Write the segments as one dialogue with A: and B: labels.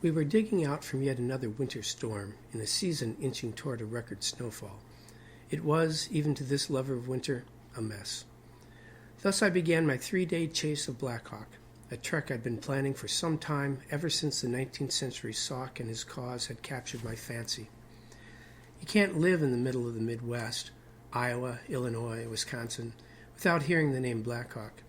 A: We were digging out from yet another winter storm in a season inching toward a record snowfall. It was, even to this lover of winter, a mess. Thus I began my 3-day chase of Blackhawk, a trek I'd been planning for some time, ever since the 19th century Sauk and his cause had captured my fancy. You can't live in the middle of the Midwest, Iowa, Illinois, Wisconsin, without hearing the name Blackhawk.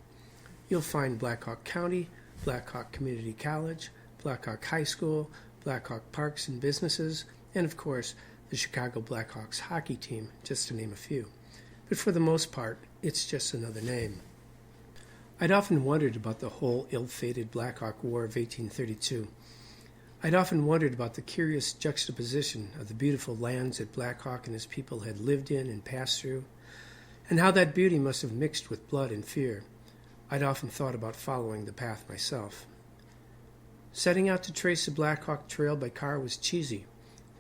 A: You'll find Blackhawk County, Blackhawk Community College, Blackhawk High School, Blackhawk Parks and Businesses, and of course, the Chicago Blackhawks hockey team, just to name a few. But for the most part, it's just another name. I'd often wondered about the whole ill-fated Blackhawk War of 1832. I'd often wondered about the curious juxtaposition of the beautiful lands that Blackhawk and his people had lived in and passed through, and how that beauty must have mixed with blood and fear. I'd often thought about following the path myself. Setting out to trace the Blackhawk Trail by car was cheesy,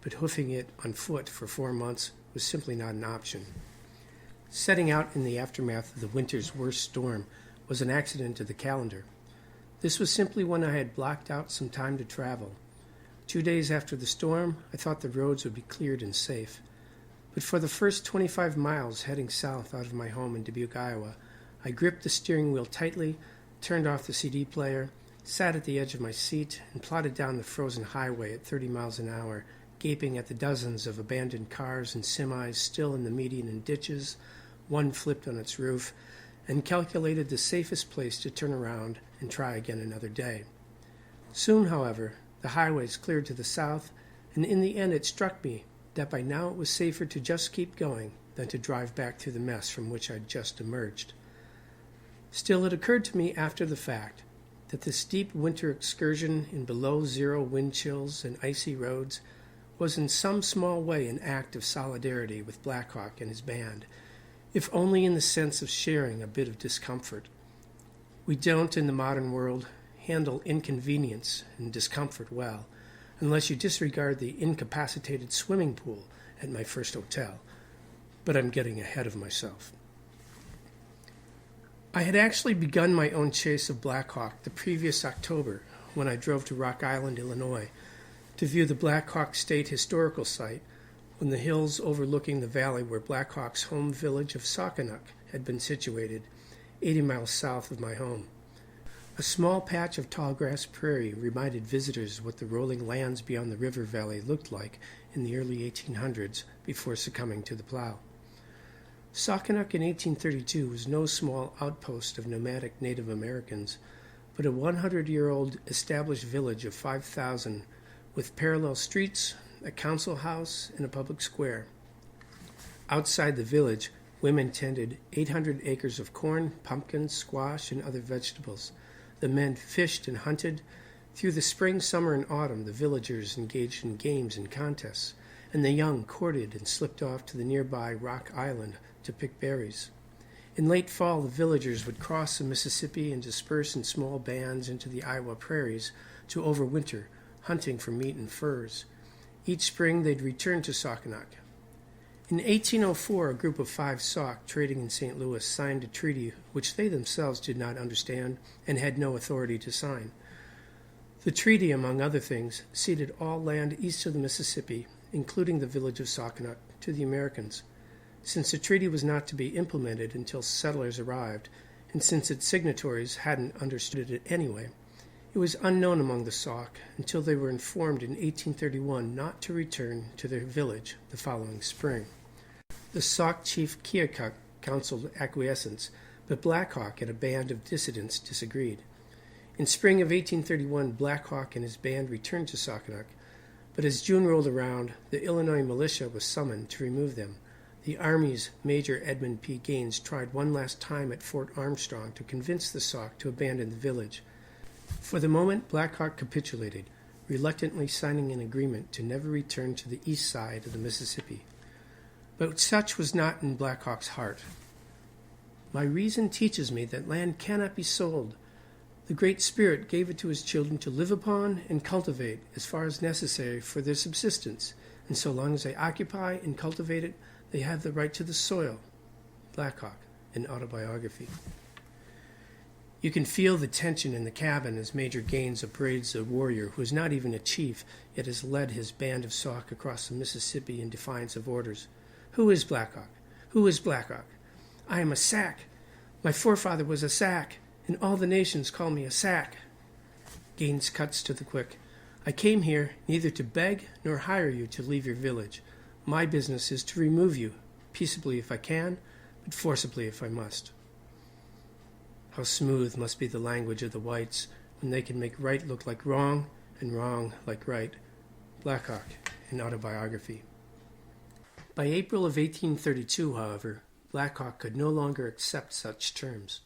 A: but hoofing it on foot for 4 months was simply not an option. Setting out in the aftermath of the winter's worst storm was an accident to the calendar. This was simply when I had blocked out some time to travel. 2 days after the storm, I thought the roads would be cleared and safe. But for the first 25 miles heading south out of my home in Dubuque, Iowa, I gripped the steering wheel tightly, turned off the CD player, sat at the edge of my seat, and plodded down the frozen highway at 30 miles an hour, gaping at the dozens of abandoned cars and semis still in the median and ditches, one flipped on its roof, and calculated the safest place to turn around and try again another day. Soon, however, the highways cleared to the south, and in the end it struck me that by now it was safer to just keep going than to drive back through the mess from which I'd just emerged. Still, it occurred to me after the fact that this deep winter excursion in below-zero wind chills and icy roads was in some small way an act of solidarity with Blackhawk and his band, if only in the sense of sharing a bit of discomfort. We don't, in the modern world, handle inconvenience and discomfort well, unless you disregard the incapacitated swimming pool at my first hotel. But I'm getting ahead of myself. I had actually begun my own chase of Blackhawk the previous October when I drove to Rock Island, Illinois, to view the Blackhawk State Historical Site on the hills overlooking the valley where Blackhawk's home village of Saukenuk had been situated, 80 miles south of my home. A small patch of tallgrass prairie reminded visitors what the rolling lands beyond the river valley looked like in the early 1800s before succumbing to the plow. Saukenuk in 1832 was no small outpost of nomadic Native Americans, but a 100-year-old established village of 5,000 with parallel streets, a council house, and a public square. Outside the village, women tended 800 acres of corn, pumpkins, squash, and other vegetables. The men fished and hunted. Through the spring, summer, and autumn, the villagers engaged in games and contests, and the young courted and slipped off to the nearby Rock Island to pick berries. In late fall, the villagers would cross the Mississippi and disperse in small bands into the Iowa prairies to overwinter, hunting for meat and furs. Each spring, they'd return to Saukenuk. In 1804, a group of 5 Sauk trading in St. Louis signed a treaty which they themselves did not understand and had no authority to sign. The treaty, among other things, ceded all land east of the Mississippi, including the village of Saukenuk, to the Americans. Since the treaty was not to be implemented until settlers arrived, and since its signatories hadn't understood it anyway, it was unknown among the Sauk until they were informed in 1831 not to return to their village the following spring. The Sauk chief Keokuk counseled acquiescence, but Blackhawk and a band of dissidents disagreed. In spring of 1831, Blackhawk and his band returned to Saukenuk, but as June rolled around, the Illinois militia was summoned to remove them. The Army's Major Edmund P. Gaines tried one last time at Fort Armstrong to convince the Sauk to abandon the village. For the moment, Blackhawk capitulated, reluctantly signing an agreement to never return to the east side of the Mississippi. But such was not in Blackhawk's heart. My reason teaches me that land cannot be sold. The Great Spirit gave it to his children to live upon and cultivate as far as necessary for their subsistence, and so long as they occupy and cultivate it, they have the right to the soil. Blackhawk, an autobiography. You can feel the tension in the cabin as Major Gaines upbraids a warrior who is not even a chief, yet has led his band of Sauk across the Mississippi in defiance of orders. Who is Black Hawk? Who is Black Hawk? I am a Sac. My forefather was a Sac, and all the nations call me a Sac. Gaines cuts to the quick. I came here neither to beg nor hire you to leave your village. My business is to remove you, peaceably if I can, but forcibly if I must. How smooth must be the language of the whites when they can make right look like wrong and wrong like right. Black Hawk, in Autobiography. By April of 1832, however, Black Hawk could no longer accept such terms.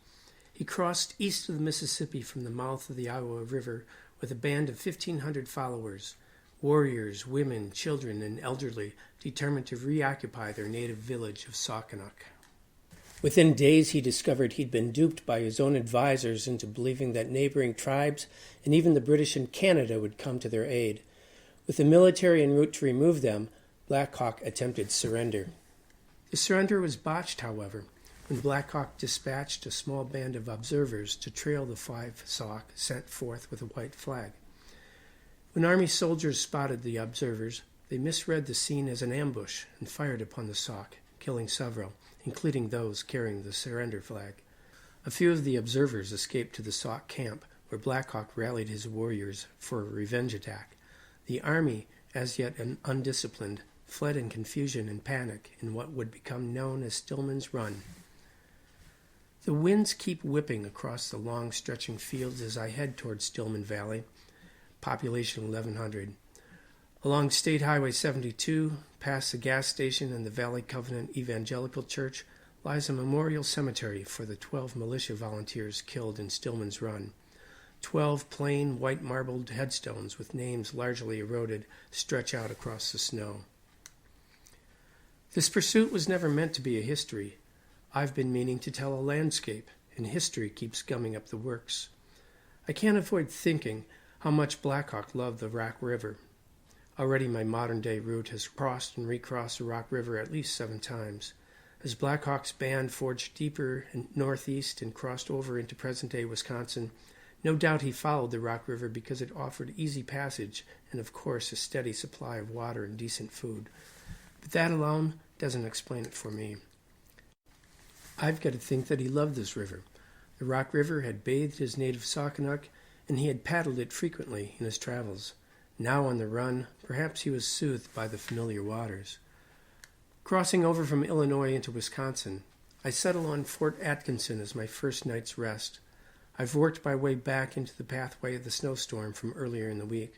A: He crossed east of the Mississippi from the mouth of the Iowa River with a band of 1,500 followers, warriors, women, children, and elderly, determined to reoccupy their native village of Saukenuk. Within days, he discovered he'd been duped by his own advisors into believing that neighboring tribes and even the British in Canada would come to their aid. With the military en route to remove them, Black Hawk attempted surrender. The surrender was botched, however, when Black Hawk dispatched a small band of observers to trail the 5 Sauk sent forth with a white flag. When Army soldiers spotted the observers, they misread the scene as an ambush and fired upon the Sauk, killing several, including those carrying the surrender flag. A few of the observers escaped to the Sauk camp, where Black Hawk rallied his warriors for a revenge attack. The army, as yet undisciplined, fled in confusion and panic in what would become known as Stillman's Run. The winds keep whipping across the long stretching fields as I head toward Stillman Valley, population 1,100. Along State Highway 72, past the gas station and the Valley Covenant Evangelical Church, lies a memorial cemetery for the 12 militia volunteers killed in Stillman's Run. 12 plain, white marbled headstones with names largely eroded stretch out across the snow. This pursuit was never meant to be a history. I've been meaning to tell a landscape, and history keeps gumming up the works. I can't avoid thinking how much Black Hawk loved the Rock River. Already my modern-day route has crossed and recrossed the Rock River at least 7 times. As Black Hawk's band forged deeper and northeast and crossed over into present-day Wisconsin, no doubt he followed the Rock River because it offered easy passage and, of course, a steady supply of water and decent food. But that alone doesn't explain it for me. I've got to think that he loved this river. The Rock River had bathed his native Saukenuk, and he had paddled it frequently in his travels. Now on the run, perhaps he was soothed by the familiar waters. Crossing over from Illinois into Wisconsin, I settle on Fort Atkinson as my first night's rest. I've worked my way back into the pathway of the snowstorm from earlier in the week.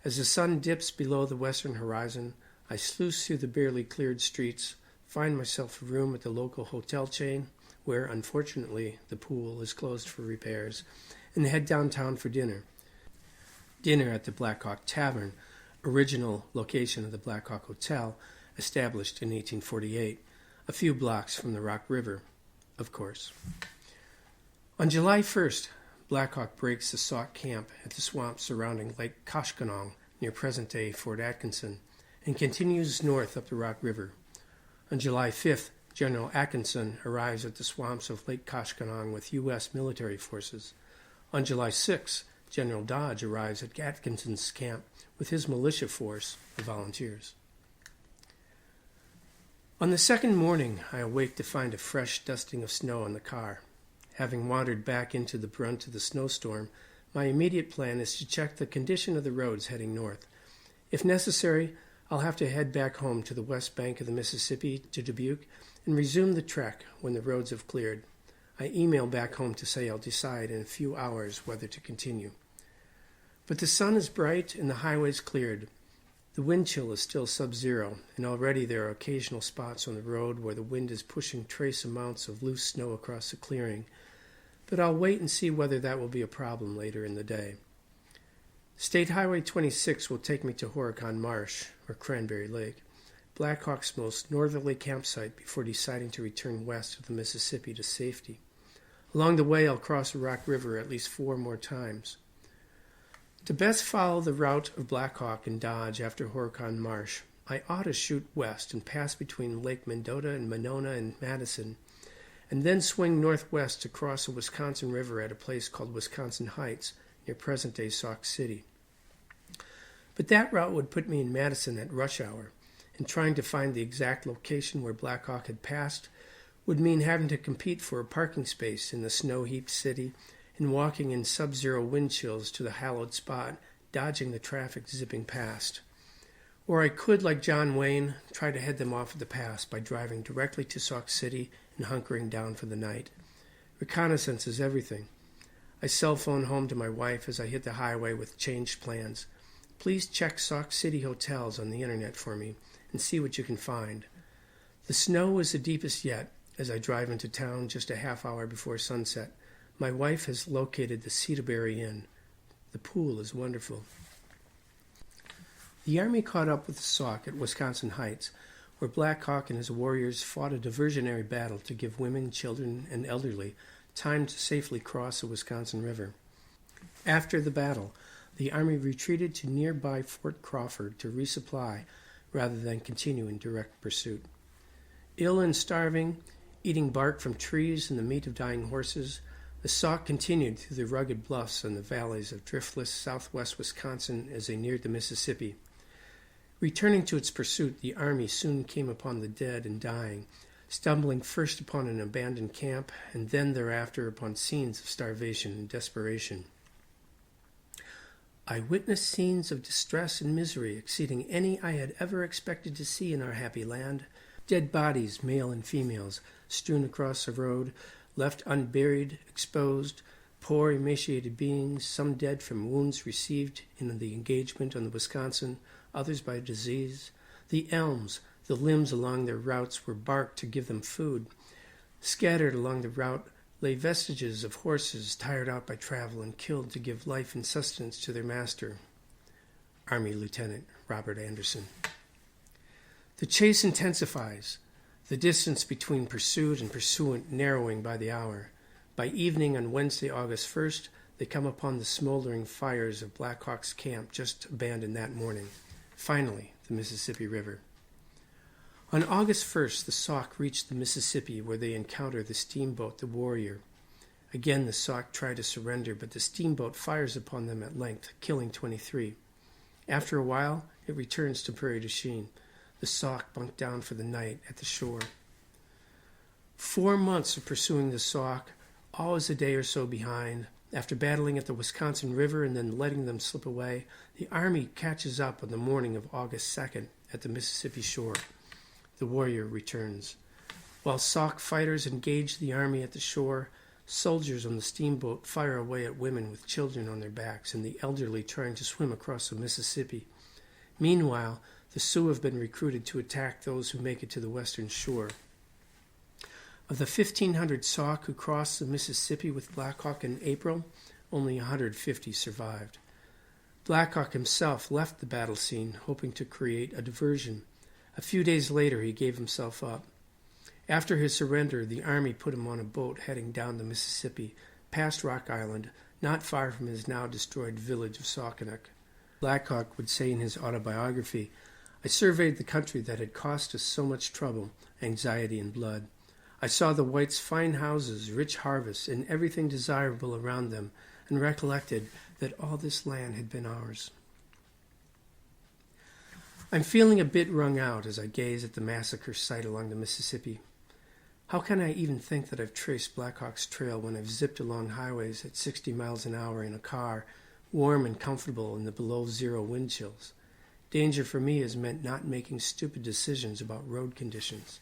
A: As the sun dips below the western horizon, I sluice through the barely cleared streets, find myself a room at the local hotel chain, where, unfortunately, the pool is closed for repairs, and head downtown for dinner. Dinner at the Black Hawk Tavern, original location of the Black Hawk Hotel, established in 1848, a few blocks from the Rock River, of course. On July 1st, Black Hawk breaks the Sauk camp at the swamp surrounding Lake Koshkonong near present-day Fort Atkinson and continues north up the Rock River. On July 5th, General Atkinson arrives at the swamps of Lake Koshkonong with U.S. military forces. On July 6th, General Dodge arrives at Atkinson's camp with his militia force of volunteers. On the second morning, I awake to find a fresh dusting of snow in the car. Having wandered back into the brunt of the snowstorm, my immediate plan is to check the condition of the roads heading north. If necessary, I'll have to head back home to the west bank of the Mississippi to Dubuque and resume the trek when the roads have cleared. I email back home to say I'll decide in a few hours whether to continue. But the sun is bright and the highway's cleared. The wind chill is still sub-zero, and already there are occasional spots on the road where the wind is pushing trace amounts of loose snow across the clearing. But I'll wait and see whether that will be a problem later in the day. State Highway 26 will take me to Horicon Marsh, or Cranberry Lake, Black Hawk's most northerly campsite before deciding to return west of the Mississippi to safety. Along the way, I'll cross the Rock River at least 4 more times. To best follow the route of Black Hawk and Dodge after Horicon Marsh, I ought to shoot west and pass between Lake Mendota and Monona and Madison, and then swing northwest to cross the Wisconsin River at a place called Wisconsin Heights, near present-day Sauk City. But that route would put me in Madison at rush hour, and trying to find the exact location where Black Hawk had passed would mean having to compete for a parking space in the snow-heaped city and walking in sub-zero wind chills to the hallowed spot, dodging the traffic zipping past. Or I could, like John Wayne, try to head them off at the pass by driving directly to Sauk City and hunkering down for the night. Reconnaissance is everything. I cell phone home to my wife as I hit the highway with changed plans. Please check Sauk City hotels on the internet for me and see what you can find. The snow is the deepest yet as I drive into town just a half hour before sunset. My wife has located the Cedarberry Inn. The pool is wonderful. The Army caught up with the Sauk at Wisconsin Heights, where Black Hawk and his warriors fought a diversionary battle to give women, children, and elderly time to safely cross the Wisconsin River. After the battle, the Army retreated to nearby Fort Crawford to resupply rather than continue in direct pursuit. Ill and starving, eating bark from trees and the meat of dying horses, the Sauk continued through the rugged bluffs and the valleys of driftless southwest Wisconsin as they neared the Mississippi. Returning to its pursuit, the Army soon came upon the dead and dying, stumbling first upon an abandoned camp and then thereafter upon scenes of starvation and desperation. I witnessed scenes of distress and misery exceeding any I had ever expected to see in our happy land. Dead bodies, male and females, strewn across the road, left unburied, exposed, poor emaciated beings, some dead from wounds received in the engagement on the Wisconsin, others by disease. The elms, the limbs along their routes were barked to give them food. Scattered along the route lay vestiges of horses tired out by travel and killed to give life and sustenance to their master. Army Lieutenant Robert Anderson. The chase intensifies, the distance between pursued and pursuant narrowing by the hour. By evening on Wednesday, August 1st, they come upon the smoldering fires of Black Hawk's camp just abandoned that morning. Finally, the Mississippi River. On August 1st, the Sauk reached the Mississippi where they encounter the steamboat, the Warrior. Again, the Sauk try to surrender, but the steamboat fires upon them at length, killing 23. After a while, it returns to Prairie du Chien. The Sauk bunked down for the night at the shore. 4 months of pursuing the Sauk, always a day or so behind. After battling at the Wisconsin River and then letting them slip away, the Army catches up on the morning of August 2nd at the Mississippi shore. The Warrior returns. While Sauk fighters engage the Army at the shore, soldiers on the steamboat fire away at women with children on their backs and the elderly trying to swim across the Mississippi. Meanwhile, the Sioux have been recruited to attack those who make it to the western shore. Of the 1,500 Sauk who crossed the Mississippi with Black Hawk in April, only 150 survived. Black Hawk himself left the battle scene, hoping to create a diversion. A few days later, he gave himself up. After his surrender, the Army put him on a boat heading down the Mississippi, past Rock Island, not far from his now destroyed village of Saukenuk. Black Hawk would say in his autobiography, "I surveyed the country that had cost us so much trouble, anxiety, and blood. I saw the whites' fine houses, rich harvests, and everything desirable around them, and recollected that all this land had been ours." I'm feeling a bit wrung out as I gaze at the massacre site along the Mississippi. How can I even think that I've traced Black Hawk's trail when I've zipped along highways at 60 miles an hour in a car, warm and comfortable in the below-zero wind chills? Danger for me has meant not making stupid decisions about road conditions.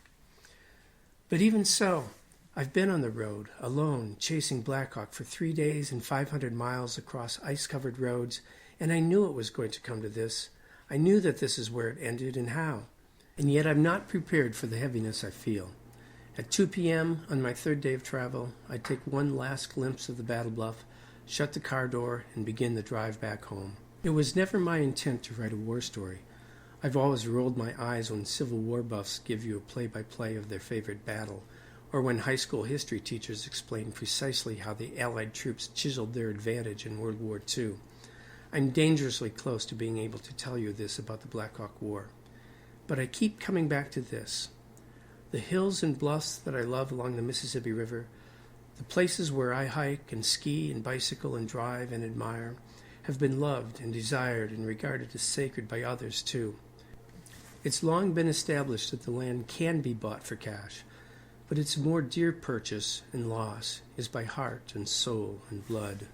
A: But even so, I've been on the road, alone, chasing Black Hawk for 3 days and 500 miles across ice-covered roads, and I knew it was going to come to this. I knew that this is where it ended and how. And yet I'm not prepared for the heaviness I feel. At 2 p.m. on my third day of travel, I take one last glimpse of the battle bluff, shut the car door, and begin the drive back home. It was never my intent to write a war story. I've always rolled my eyes when Civil War buffs give you a play-by-play of their favorite battle, or when high school history teachers explain precisely how the Allied troops chiseled their advantage in World War II. I'm dangerously close to being able to tell you this about the Black Hawk War. But I keep coming back to this. The hills and bluffs that I love along the Mississippi River, the places where I hike and ski and bicycle and drive and admire, have been loved and desired and regarded as sacred by others too. It's long been established that the land can be bought for cash, but its more dear purchase and loss is by heart and soul and blood.